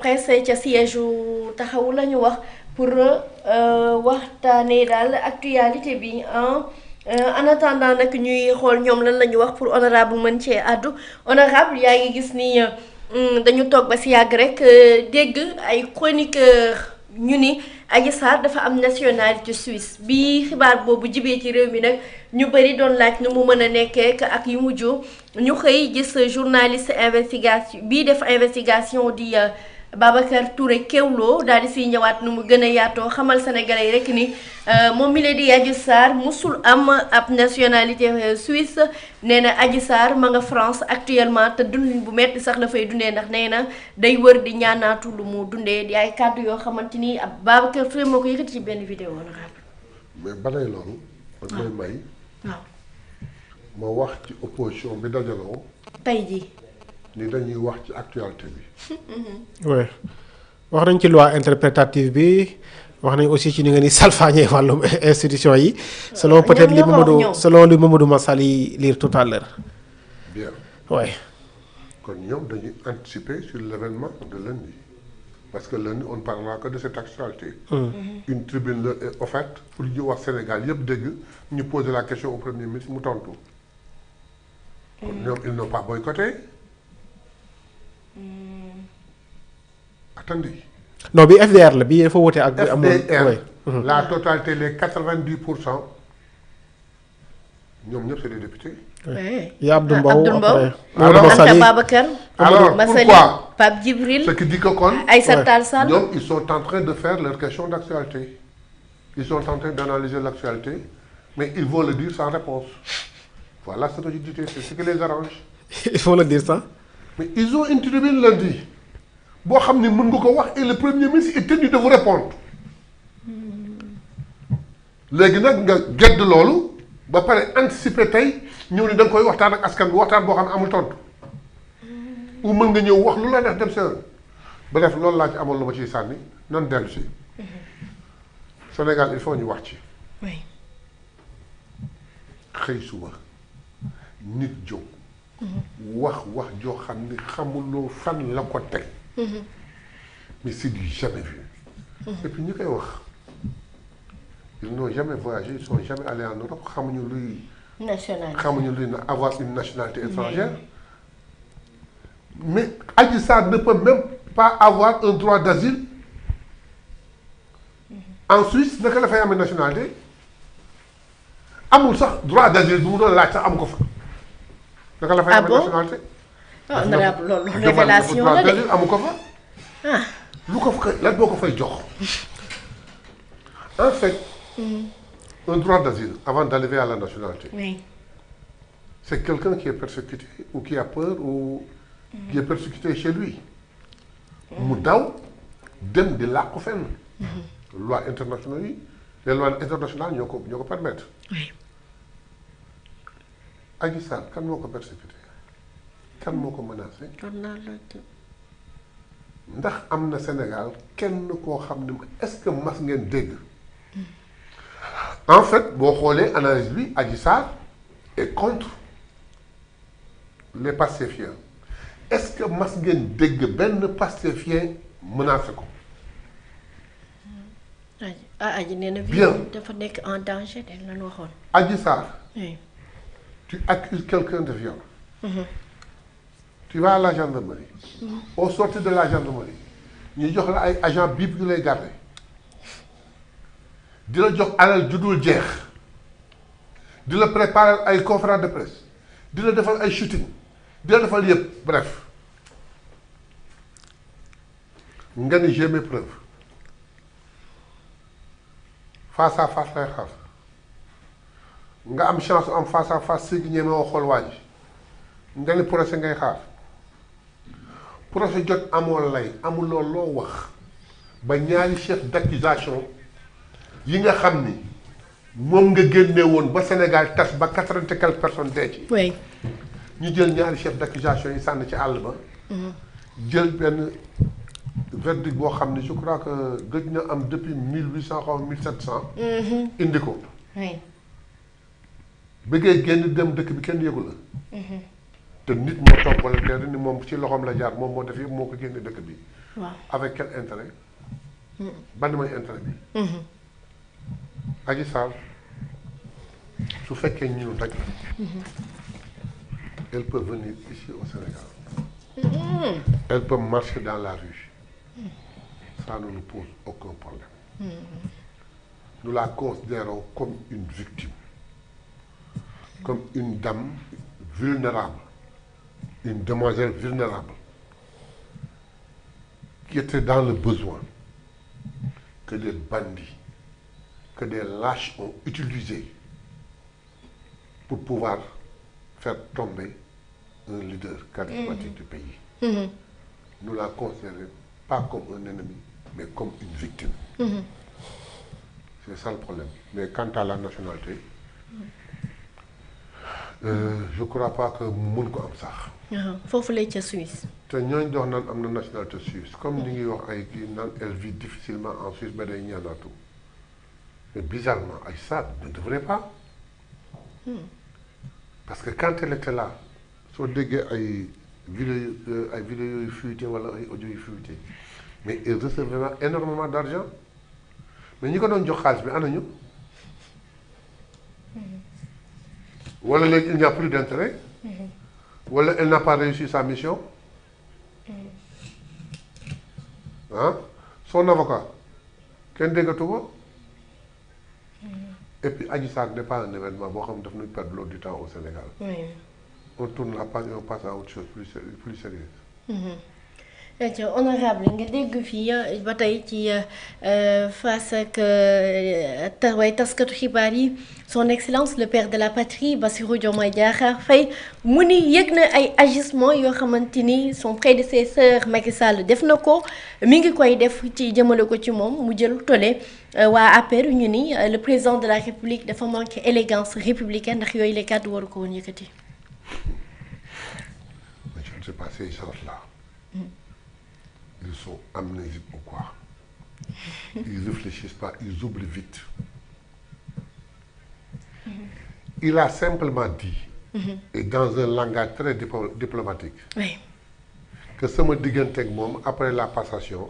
presse ca siège u taxawu la ñu wax pour waxtaanee daal actualité bi en attendant nag ñuy xool ñoom lan la ñu wax pour honorable mën cee àddu honorable yaa ngi gis ni dañu toog ba si yàgg rek dégg ay chroniqueur ñu ni Adji Sarr dafa am nationalité suisse bi xibaar boobu jibee ci réew mi nag ñu bëri doon laaj nu mu mën a nekkee ak yu mujj ñu xëy gis journaliste investigation bii def investigation di Babacar Touré Kewlo daal di siy ñëwaat nu mu gën a yaatoo xamal sénégalais yi rek ni moom mi la di Adji Sarr musul am ab nationalité suisse nee na Adji Sarr ma nga France actuellement te dundin bu metti sax la fay dundee ndax nee na day wër di ñaanaatu lu mu dundee di ay kàddu yoo xamante ni ab Babacar Touré moo ko yëkkati ci benn vidéo honorable. mais balay loolu. ak may may. waaw. ma wax ci opposition bi dajaloo. tey jii. ni dañuy wax ci actualité bi. oui wax nañ ci loi interprétative bi wax nañ aussi ci ni nga ni salfaañee wàllum institution yi. selon peut-être li Mamadou Massali lire tout à l'heure. bien. oui. kon ñoom dañuy anticiper sur l'événement de lundi parce que lundi on ne parlera que de cette actualité. Une tribune leur est offerte pour ñu wax Sénégal yëpp dégg ñu poser la question au premier ministre mu tontu. kon ñoom ils n'ont pas boycotté. Attendez. non bi FDR la bii dafa wute ak. bi amul FDR la totalité les 90% ñoom ñëpp c'est des députés. oui. y a Abdou Mbow après. Anta Babacar. alors Massali, pourquoi Pape Djibril. ce qui dit que kon. Aïssata Tall Sall. ñoom ils sont en train de faire leur question d'actualité. Ils sont en train d'analyser l'actualité mais ils vont le dire sans réponse. Voilà ce que je disais, c'est ce qui les arrange. il faut le dire ça. Mais ils ont une tribune lundi boo xam ni mën nga ko wax et le premier ministre est tenu de vous répondre léegi nag nga gedd loolu ba pare anticiper tey ñëw ni da nga koy waxtaan ak askan bi waxtaan boo xam ne amul tontu ou mën nga ñëw wax lu la def dem sa yoon bref loolu laa ci amoon lu ma ciy sànni nan dellu si Sénégal il faut ñu wax ci. oui. xëy suba nit jóg. wax joo xam ni xamuloo fan la ko teg. mais c'est du jamais vu. et puis ñi koy wax ils n'ont jamais voyagé ils sont jamais allés en Europe xamuñu luy na avoir une nationalité étrangère. mais Adji Sarr ne peut même pas avoir un droit d'asile en Suisse naka la fay amee nationalité amul sax droit d'asile bu mu doon laaj sax amu ko fa. naka la fay amee nationalité. ah honorable loolu révélation la de amu ko fa. lu ko fa lan boo ko fay jox. en fait. un droit d'asile avant d'arriver à la nationalité. oui. c'est quelqu'un qui est persécuté ou qui a peur ou qui est persécuté chez lui. mu daw dem di làqu fenn. loi internationale yi les lois internationales ñoo ko permettre. oui. Adji Sarr kan moo ko persécuté kan moo ko menacé. ndax am na Sénégal kenn koo xam ne est-ce que mas ngeen dégg. en fait boo xoolee analyse bi Adji Sarr est contre les pastefiens est-ce que mas ngeen dégg benn pastefien menacé ko. Adji nee na bien dafa nekk en danger de lan waxoon. Adji Sarr. oui. tu accuses quelqu'un de viol. tu vas à la gendarmerie. au sortir de la gendarmerie ñu jox la ay agent bip yu lay garder di la jox alal ju dul jeex di la préparer ay conférence de presse di la defal ay shooting di la defal yëpp bref nga ni j'ai mes preuves face à face lay xaar nga am chance am face à face si ñeme woo xool waa ji nga ni procès ngay xaar procès jot amoo lay amuloo loo wax ba ñaari chef d'accusation yi nga xam ni moom nga génne woon ba Sénégal tas ba 80 et quelques personnes dee ci. oui. ñu jël ñaari chef d'accusation yi sànni ci àll ba. jël benn verdict boo xam ne je crois que gëj na am depuis 1800 xaw ma 1700. indi ko. oui. bëggee génn dem dëkk bi kenn yëgu la. te nit moo toog volontaire ni moom ci loxoom la jaar moom moo def yëpp moo ko génne dëkk bi waaw avec quel intérêt. ban mooy intérêt bi. Adji Sarr su fekkee ñun rek elle peut venir ici au Sénégal. Elle peut marcher dans la rue. Ça ne nous pose aucun problème. Nous la considérons comme une victime, comme une dame vulnérable, une demoiselle vulnérable, qui était dans le besoin, que des bandits, que des lâches ont utilisé pour pouvoir faire tomber un leader charismatique du pays. Nous la considérons pas comme un ennemi, mais comme une victime. C'est ça le problème. Mais quant à la nationalité, je crois pas que mu mun ko am sax. foofu lay ca Suisse. te ñooñu dox naan am na nationalité suisse comme ñu ngi wax ay kii naan elle vit difficilement en Suisse ba day ñaanaatu mais bizarrement Adji Sarr ne devrait pas. Parce que quand elle était là soo déggee ay vidéo yu fuité wala ay audio yu fuité mais elle recevait énormément d'argent mais ñi ko doon jox xaalis bi ana ñu. wala léegi il n'y a plus d'intérêt. wala elle n'a pas réussi sa mission. ah son avocat kenn déggatu ko. et puis Adji Sarr n'est pas un événement boo xam ne daf ñuy perdre du temps au Sénégal. oui. On tourne la page et on passe à autre chose plus sérieuse. Honorable nga dégg fii ba tey ci face ak taskatu xibaar yi son excellence le père de la patrie Bassirou Diomaye Diakhar Faye mu ni yëg na ay agissement yoo xamante ni son prédécesseur Macky Sall def na ko mi ngi koy def ci jëmale ko ci moom mu jël tole waa APR ñu ni le président de la République dafa manqué élégance républicaine ndax yooyu les kàddu waru ko woon yëkkati. Je ne sais pas ces gens-là. Ils sont amnésiques ou quoi. Ils ne réfléchissent pas, ils oublient vite. Il a simplement dit, et dans un langage très diplomatique, oui. que sama diggante ak moom après la passation,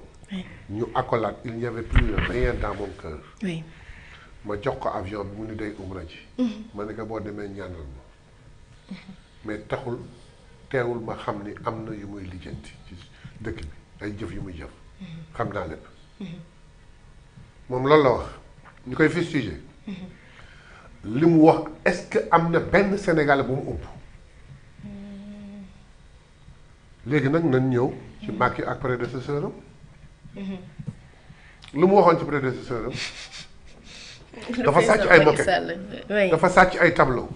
ñu accolade, il n'y avait plus rien dans mon cœur. Oui. ma jox ko avion bi mu ni day umra ji. ma ne ko boo demee ñaanal ma. mais teewul ma xam ni am na yu muy lijjanti ci dëkk bi ay jëf yu muy jëf. xam naa lépp. moom loolu la wax ñu koy fustiger. li mu wax est-ce que am na benn Sénégalais bu mu ëpp. léegi nag nañ ñëw ci Macky ak prédécesseur am. lu mu waxoon ci prédécesseur am. dafa sàcc ay moquette dafa sàcc ay tableau.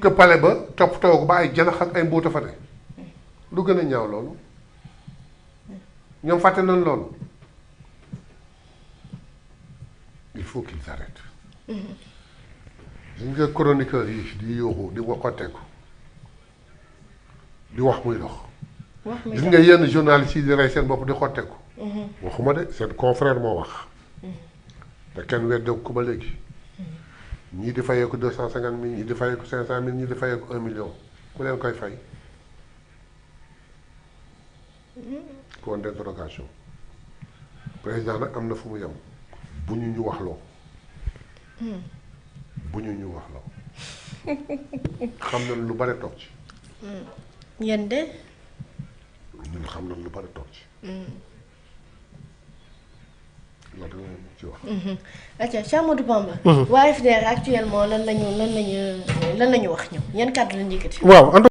que palais ba toppatoo ko ba ay janax ak ay mbuuta fa ne. lu gën a ñaaw loolu. ñoom fàtte nañ loolu. il faut qu'ils arrêtent. gis nga chroniqueurs yi di yóoxu di waxateeku di wax muy dox. gis nga yenn journalistes yi di rey seen bopp di xotteeku. waxuma de seen confrère moo wax. te kenn weddeeku ko ba léegi. ñii di fayeeku 250 000 ñii di fayeeku 500 000 ñii di fayeeku 1 million ku leen koy fay. point d'interrogation. président nag am na fu mu yem bu ñu waxloo. bu ñu waxloo. xam nañ lu bare toog ci. yéen de. ñun xam nañ lu bare toog ci. loolu dama ci wax. acca Cheikh Ahmadou Bamba. waa FDR actuellement lan lañu wax ñoom yan kàddu lañu yëkkati. waaw.